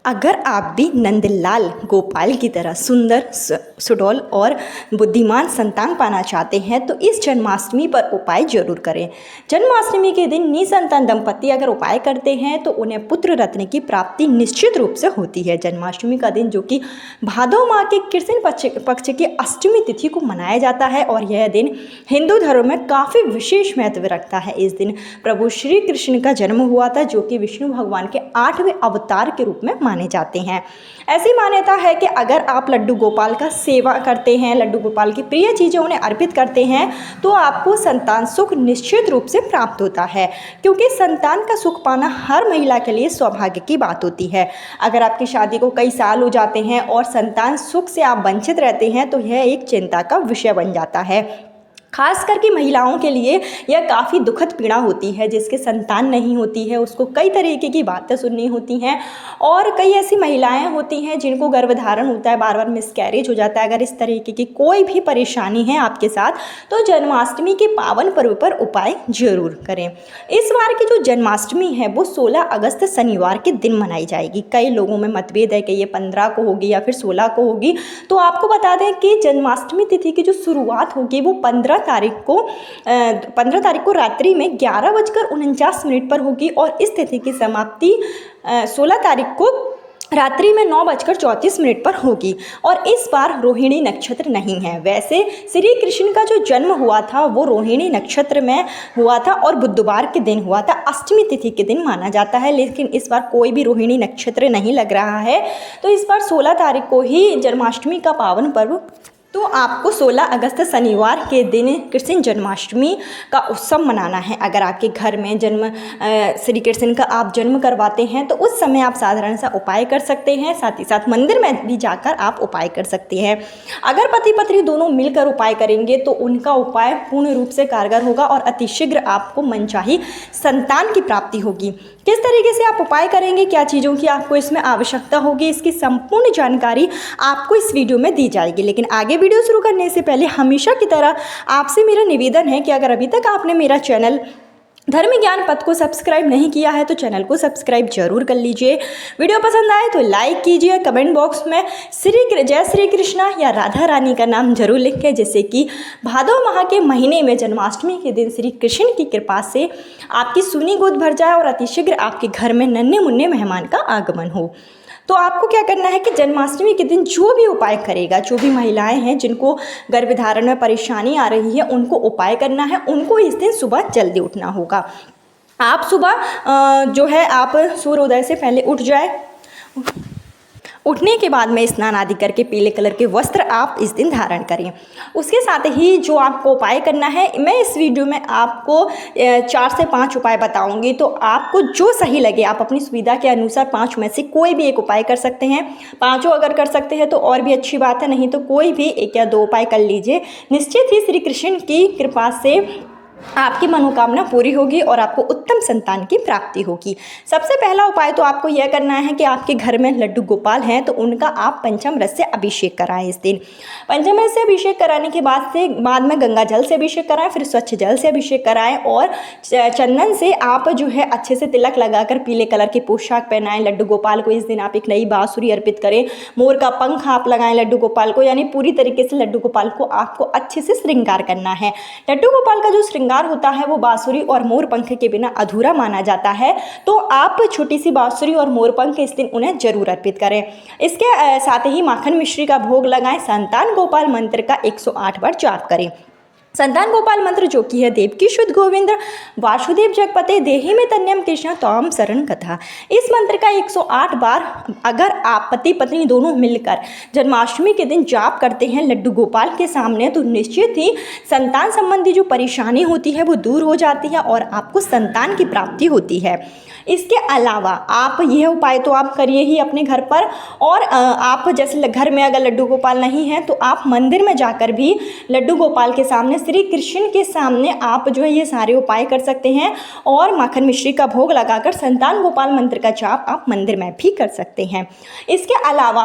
अगर आप भी नंदलाल गोपाल की तरह सुंदर, सुडौल और बुद्धिमान संतान पाना चाहते हैं तो इस जन्माष्टमी पर उपाय जरूर करें। जन्माष्टमी के दिन निसंतान दंपति अगर उपाय करते हैं तो उन्हें पुत्र रत्न की प्राप्ति निश्चित रूप से होती है। जन्माष्टमी का दिन जो कि भादो माह के कृष्ण पक्ष की अष्टमी तिथि को मनाया जाता है और यह दिन हिंदू धर्म में काफ़ी विशेष महत्व रखता है। इस दिन प्रभु श्री कृष्ण का जन्म हुआ था जो कि विष्णु भगवान के 8वें अवतार के रूप में माने जाते हैं। ऐसी मान्यता है कि अगर आप लड्डू गोपाल का सेवा करते हैं, लड्डू गोपाल की प्रिय चीज़ें उन्हें अर्पित करते हैं तो आपको संतान सुख निश्चित रूप से प्राप्त होता है, क्योंकि संतान का सुख पाना हर महिला के लिए सौभाग्य की बात होती है। अगर आपकी शादी को कई साल हो जाते हैं और संतान सुख से आप वंचित रहते हैं तो यह एक चिंता का विषय बन जाता है। खास करके महिलाओं के लिए यह काफ़ी दुखद पीड़ा होती है। जिसके संतान नहीं होती है उसको कई तरीके की बातें सुननी होती हैं और कई ऐसी महिलाएं होती हैं जिनको गर्भधारण होता है, बार बार मिसकैरेज हो जाता है। अगर इस तरीके की कोई भी परेशानी है आपके साथ तो जन्माष्टमी के पावन पर्व पर उपाय जरूर करें। इस बार की जो जन्माष्टमी है वो 16 अगस्त शनिवार के दिन मनाई जाएगी। कई लोगों में मतभेद है कि ये 15 को होगी या फिर 16 को होगी। तो आपको बता दें कि जन्माष्टमी तिथि की जो शुरुआत होगी वो 15 तारीख को रात्रि में 11:49 पर होगी और इस तिथि की समाप्ति 16 तारीख को रात्रि में 9:34 पर होगी। और इस बार रोहिणी नक्षत्र नहीं है। वैसे श्री कृष्ण का जो जन्म हुआ था वो रोहिणी नक्षत्र में हुआ था और बुधवार के दिन हुआ था, अष्टमी तिथि के दिन माना जाता है। लेकिन इस बार कोई भी रोहिणी नक्षत्र नहीं लग रहा है तो इस बार 16 तारीख को ही जन्माष्टमी का पावन पर्व, तो आपको 16 अगस्त शनिवार के दिन कृष्ण जन्माष्टमी का उत्सव मनाना है। अगर आपके घर में श्री कृष्ण का आप जन्म करवाते हैं तो उस समय आप साधारण सा उपाय कर सकते हैं। साथ ही साथ मंदिर में भी जाकर आप उपाय कर सकते हैं। अगर पति पत्नी दोनों मिलकर उपाय करेंगे तो उनका उपाय पूर्ण रूप से कारगर होगा और अतिशीघ्र आपको मनचाही संतान की प्राप्ति होगी। किस तरीके से आप उपाय करेंगे, क्या चीज़ों की आपको इसमें आवश्यकता होगी, इसकी संपूर्ण जानकारी आपको इस वीडियो में दी जाएगी। लेकिन आगे वीडियो शुरू करने से पहले हमेशा की तरह आपसे मेरा निवेदन है कि अगर अभी तक आपने मेरा चैनल धर्म ज्ञान पथ को सब्सक्राइब नहीं किया है तो चैनल को सब्सक्राइब जरूर कर लीजिए। वीडियो पसंद आए तो लाइक कीजिए। कमेंट बॉक्स में जय श्री कृष्णा या राधा रानी का नाम जरूर लिखें, जिससे कि भादो माह के महीने में जन्माष्टमी के दिन श्री कृष्ण की कृपा से आपकी सुनी गोद भर जाए और अतिशीघ्र आपके घर में नन्हे मुन्ने मेहमान का आगमन हो। तो आपको क्या करना है कि जन्माष्टमी के दिन जो भी उपाय करेगा, जो भी महिलाएं हैं जिनको गर्भधारण में परेशानी आ रही है उनको उपाय करना है। उनको इस दिन सुबह जल्दी उठना होगा। आप सुबह जो है आप सूर्योदय से पहले उठ जाए। उठने के बाद में स्नान आदि करके पीले कलर के वस्त्र आप इस दिन धारण करें। उसके साथ ही जो आपको उपाय करना है, मैं इस वीडियो में आपको 4 से 5 उपाय बताऊंगी। तो आपको जो सही लगे आप अपनी सुविधा के अनुसार 5 में से कोई भी एक उपाय कर सकते हैं। 5 अगर कर सकते हैं तो और भी अच्छी बात है, नहीं तो कोई भी 1 या 2 उपाय कर लीजिए। निश्चित ही श्री कृष्ण की कृपा से आपकी मनोकामना पूरी होगी और आपको उत्तम संतान की प्राप्ति होगी। सबसे पहला उपाय तो आपको यह करना है कि आपके घर में लड्डू गोपाल हैं तो उनका आप पंचम रस से अभिषेक कराएं। इस दिन पंचम रस से अभिषेक कराने के बाद में गंगा जल से अभिषेक कराएं, फिर स्वच्छ जल से अभिषेक कराएं और चंदन से आप जो है अच्छे से तिलक लगाकर पीले कलर की पोशाक पहनाएं। लड्डू गोपाल को इस दिन आप एक नई बांसुरी अर्पित करें। मोर का पंख आप लगाएं लड्डू गोपाल को, यानी पूरी तरीके से लड्डू गोपाल को आपको अच्छे से श्रृंगार करना है। लड्डू गोपाल का जो श्रृंगार होता है वो बांसुरी और मोर पंख के बिना अधूरा माना जाता है। तो आप छोटी सी बांसुरी और मोर पंख इस दिन उन्हें जरूर अर्पित करें। इसके साथ ही माखन मिश्री का भोग लगाएं। संतान गोपाल मंत्र का 108 बार जाप करें। संतान गोपाल मंत्र जो कि है देवकी शुद्ध गोविंद वासुदेव जगपते देहि में तन्यम कृष्ण त्वाम शरण कथा। इस मंत्र का 108 बार अगर आप पति पत्नी दोनों मिलकर जन्माष्टमी के दिन जाप करते हैं लड्डू गोपाल के सामने तो निश्चित ही संतान संबंधी जो परेशानी होती है वो दूर हो जाती है और आपको संतान की प्राप्ति होती है। इसके अलावा आप यह उपाय तो आप करिए ही अपने घर पर, और आप जैसे घर में अगर लड्डू गोपाल नहीं है तो आप मंदिर में जाकर भी लड्डू गोपाल के सामने, श्री कृष्ण के सामने आप जो है ये सारे उपाय कर सकते हैं। और माखन मिश्री का भोग लगाकर संतान गोपाल मंत्र का जाप आप मंदिर में भी कर सकते हैं। इसके अलावा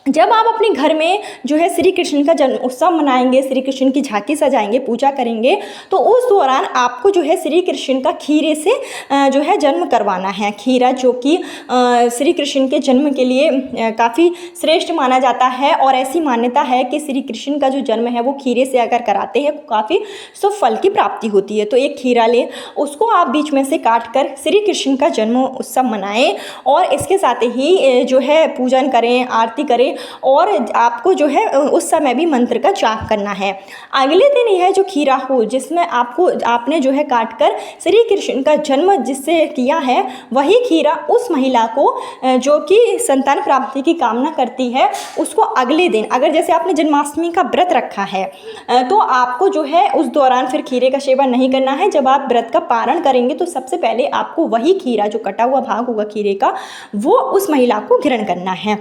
जब आप अपने घर में जो है श्री कृष्ण का जन्म उत्सव मनाएंगे, श्री कृष्ण की झांकी सजाएंगे, पूजा करेंगे, तो उस दौरान आपको जो है श्री कृष्ण का खीरे से जो है जन्म करवाना है। खीरा जो कि श्री कृष्ण के जन्म के लिए काफ़ी श्रेष्ठ माना जाता है और ऐसी मान्यता है कि श्री कृष्ण का जो जन्म है वो खीरे से अगर कराते हैं काफ़ी शुभ फल की प्राप्ति होती है। तो एक खीरा लें, उसको आप बीच में से काट कर श्री कृष्ण का जन्म उत्सव मनाएं और इसके साथ ही जो है पूजन करें, आरती करें और आपको जो है उस समय भी मंत्र का जाप करना है। अगले दिन यह जो खीरा हो जिसमें आपने जो है काट कर श्री कृष्ण का जन्म जिससे किया है, वही खीरा उस महिला को जो कि संतान प्राप्ति की कामना करती है उसको अगले दिन, अगर जैसे आपने जन्माष्टमी का व्रत रखा है तो आपको जो है उस दौरान फिर खीरे का सेवन नहीं करना है। जब आप व्रत का पारण करेंगे तो सबसे पहले आपको वही खीरा, जो कटा हुआ भाग होगा खीरे का, वो उस महिला को ग्रहण करना है।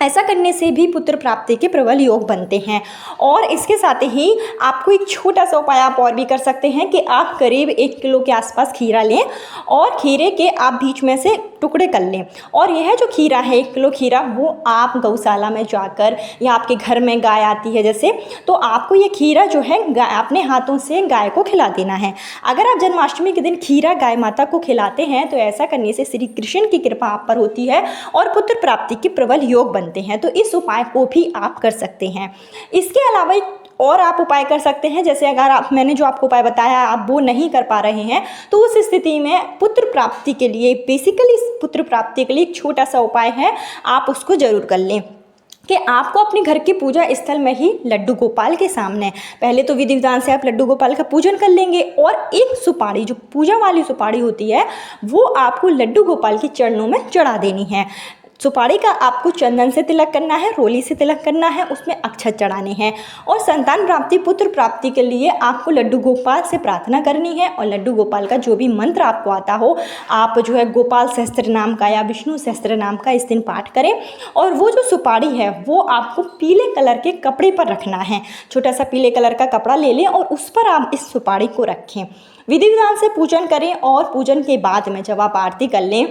ऐसा करने से भी पुत्र प्राप्ति के प्रबल योग बनते हैं। और इसके साथ ही आपको एक छोटा सा उपाय आप और भी कर सकते हैं कि आप करीब 1 किलो के आसपास खीरा लें और खीरे के आप बीच में से टुकड़े कर लें। और यह जो खीरा है 1 किलो खीरा, वो आप गौशाला में जाकर या आपके घर में गाय आती है जैसे, तो आपको ये खीरा जो है अपने हाथों से गाय को खिला देना है। अगर आप जन्माष्टमी के दिन खीरा गाय माता को खिलाते हैं तो ऐसा करने से श्री कृष्ण की कृपा आप पर होती है और पुत्र प्राप्ति के प्रबल योग बनते हैं। तो इस उपाय को भी आप कर सकते हैं। इसके अलावा और आप उपाय कर सकते हैं, जैसे अगर मैंने जो आपको उपाय बताया आप वो नहीं कर पा रहे हैं तो उस स्थिति में पुत्र प्राप्ति के लिए, बेसिकली पुत्र प्राप्ति के लिए एक छोटा सा उपाय है, आप उसको जरूर कर लें कि आपको अपने घर के पूजा स्थल में ही लड्डू गोपाल के सामने पहले तो विधि विधान से आप लड्डू गोपाल का पूजन कर लेंगे और एक सुपारी, जो पूजा वाली सुपारी होती है, वो आपको लड्डू गोपाल के चरणों में चढ़ा देनी है। सुपारी का आपको चंदन से तिलक करना है, रोली से तिलक करना है, उसमें अक्षत चढ़ाने हैं और संतान प्राप्ति, पुत्र प्राप्ति के लिए आपको लड्डू गोपाल से प्रार्थना करनी है। और लड्डू गोपाल का जो भी मंत्र आपको आता हो, आप जो है गोपाल सहस्त्र नाम का या विष्णु सहस्त्र नाम का इस दिन पाठ करें। और वो जो सुपारी है वो आपको पीले कलर के कपड़े पर रखना है। छोटा सा पीले कलर का कपड़ा ले लें और उस पर आप इस सुपारी को रखें। विधि विधान से पूजन करें और पूजन के बाद में जब आप आरती कर लें,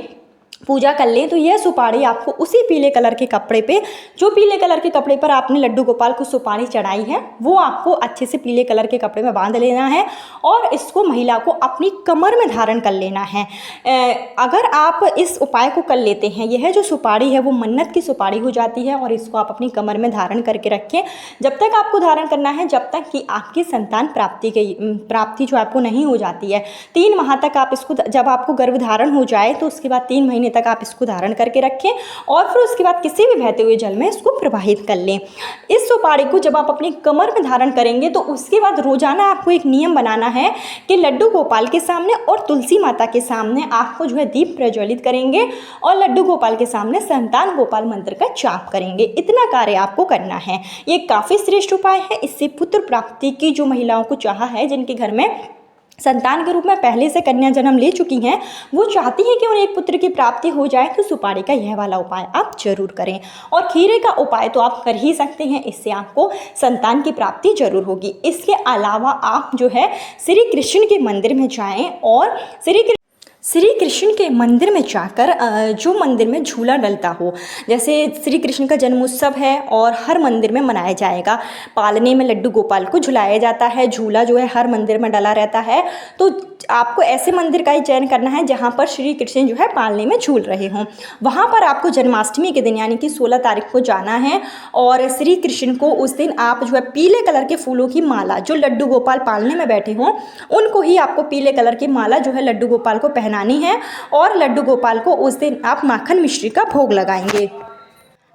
पूजा कर लें, तो यह सुपारी आपको उसी पीले कलर के कपड़े पे, जो पीले कलर के कपड़े पर आपने लड्डू गोपाल को सुपारी चढ़ाई है, वो आपको अच्छे से पीले कलर के कपड़े में बांध लेना है और इसको महिला को अपनी कमर में धारण कर लेना है। अगर आप इस उपाय को कर लेते हैं, यह जो सुपारी है वो मन्नत की सुपारी हो जाती है और इसको आप अपनी कमर में धारण करके रखें। जब तक आपको धारण करना है जब तक कि आपकी संतान प्राप्ति जो आपको नहीं हो जाती है। 3 माह तक आप इसको, जब आपको गर्भधारण हो जाए तो उसके बाद 3 महीने तक आप इसको धारण करके रखें और फिर उसके बाद किसी भी बहते हुए जल में इसको प्रवाहित कर लें। इस सुपारी को जब आप अपनी कमर में धारण करेंगे तो उसके बाद रोजाना आपको एक नियम बनाना है कि लड्डू गोपाल के सामने और तुलसी माता के सामने आपको जो है दीप प्रज्वलित करेंगे और लड्डू गोपाल के सामने संतान गोपाल मंत्र का जाप करेंगे। इतना कार्य आपको करना है। ये काफ़ी श्रेष्ठ उपाय है। इससे पुत्र प्राप्ति की जो महिलाओं को चाह है, जिनके घर में संतान के रूप में पहले से कन्या जन्म ले चुकी हैं, वो चाहती हैं कि उन्हें एक पुत्र की प्राप्ति हो जाए, तो सुपारी का यह वाला उपाय आप जरूर करें। और खीरे का उपाय तो आप कर ही सकते हैं, इससे आपको संतान की प्राप्ति जरूर होगी। इसके अलावा आप जो है श्री कृष्ण के मंदिर में जाएं और श्री कृष्ण के मंदिर में जाकर जो मंदिर में झूला डलता हो, जैसे श्री कृष्ण का जन्मोत्सव है और हर मंदिर में मनाया जाएगा, पालने में लड्डू गोपाल को झुलाया जाता है, झूला जो है हर मंदिर में डला रहता है, तो आपको ऐसे मंदिर का ही चयन करना है जहाँ पर श्री कृष्ण जो है पालने में झूल रहे हों। वहाँ पर आपको जन्माष्टमी के दिन यानी कि 16 तारीख को जाना है और श्री कृष्ण को उस दिन आप जो है पीले कलर के फूलों की माला, जो लड्डू गोपाल पालने में बैठे हों उनको ही आपको पीले कलर की माला जो है लड्डू गोपाल को पहनानी है और लड्डू गोपाल को उस दिन आप माखन मिश्री का भोग लगाएंगे।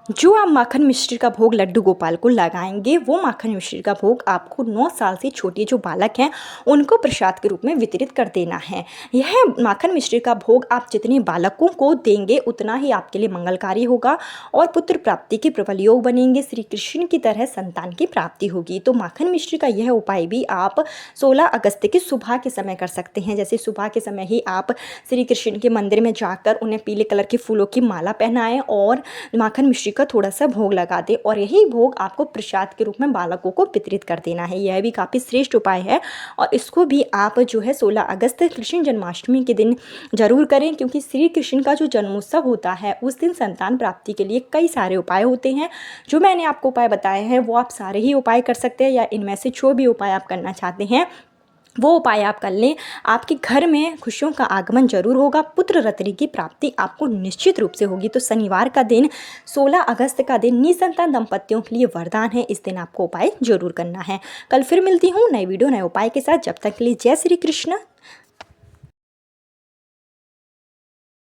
जो आप माखन मिश्री का भोग लड्डू गोपाल को लगाएंगे, वो माखन मिश्री का भोग आपको 9 साल से छोटे जो बालक हैं उनको प्रसाद के रूप में वितरित कर देना है। यह माखन मिश्री का भोग आप जितने बालकों को देंगे उतना ही आपके लिए मंगलकारी होगा और पुत्र प्राप्ति के प्रबल योग बनेंगे। श्री कृष्ण की तरह संतान की प्राप्ति होगी। तो माखन मिश्री का यह उपाय भी आप 16 अगस्त की सुबह के समय कर सकते हैं। जैसे सुबह के समय ही आप श्री कृष्ण के मंदिर में जाकर उन्हें पीले कलर के फूलों की माला पहनाएं और माखन मिश्री का थोड़ा सा भोग लगा दें और यही भोग आपको प्रसाद के रूप में बालकों को वितरित कर देना है। यह भी काफ़ी श्रेष्ठ उपाय है और इसको भी आप जो है 16 अगस्त कृष्ण जन्माष्टमी के दिन जरूर करें, क्योंकि श्री कृष्ण का जो जन्मोत्सव होता है उस दिन संतान प्राप्ति के लिए कई सारे उपाय होते हैं। जो मैंने आपको उपाय बताए हैं वो आप सारे ही उपाय कर सकते हैं, या इनमें से जो भी उपाय आप करना चाहते हैं वो उपाय आप कर लें। आपके घर में खुशियों का आगमन जरूर होगा, पुत्र रत्न की प्राप्ति आपको निश्चित रूप से होगी। तो शनिवार का दिन 16 अगस्त का दिन निसंतान दंपतियों के लिए वरदान है, इस दिन आपको उपाय जरूर करना है। कल फिर मिलती हूँ नए वीडियो नए उपाय के साथ, जब तक के लिए जय श्री कृष्ण।